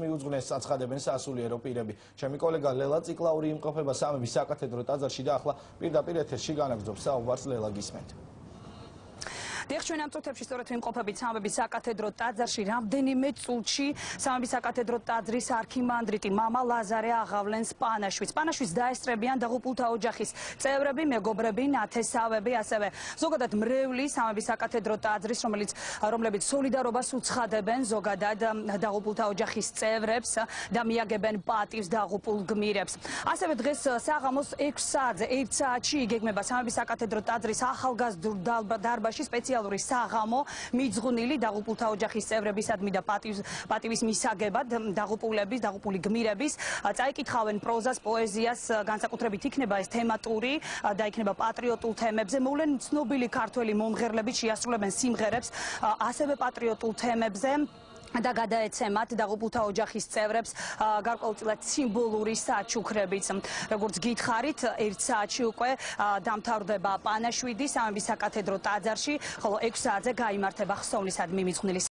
მიუძღვნეს აცხადებენ სასულიერო პირები. ჩემი კოლეგა ლელა ციკლაური იმყოფება სამების საკათედრო ტაძარში და ახლა პირდაპირ ეთერში განაგრძობს საუბარს. ლელა, გისმენთ. Ჩვენ ამ წუთებში სწორედ ვიმყოფებით სამების საკათედრო ტაძარში. რამდენიმე წუთში სამების საკათედრო ტაძრის არქიმანდრიტი მამა ლაზარე აღავლენს პანაშვიდს. პანაშვიდს დაესწრებიან დაღუპულთა ოჯახის წევრები, მეგობრები, ნათესავები, ასევე ზოგადად მრევლი სამების საკათედრო ტაძრის, რომლებიც სოლიდარობას უცხადებენ ზოგადად დაღუპულთა ოჯახის წევრებს და მიაგებენ პატივს დაღუპულ გმირებს. ასევე დღეს საღამოს 6 საათზე 1 საათში იგეგმება სამების საკათედრო ტაძრის ახალგაზრდულ დარბაზში სპეციალური საღამო მიძღვნილი დაღუპულთა ოჯახის წევრებისადმი და პატივის მისაგებად დაღუპული გმირების წაიკითხავენ პროზას, პოეზიას, განსაკუთრებით იქნება ეს თემატური და იქნება პატრიოტულ თემებზე. მოვლენ ცნობილი ქართველი მომღერლები შეასრულებენ სიმღერებს ასევე პატრიოტულ თემებზე და გადაეცემათ დაღუპულთა ოჯახის წევრებს გარკვეულწილად სიმბოლური საჩუქრებით. როგორც გითხარით, 1 საათში უკვე დამთავრდება პანაშვიდი სამების საკათედრო ტაძარში, ხოლო 6 საათზე გაიმართება ხსოვნისადმი მიძღვნილი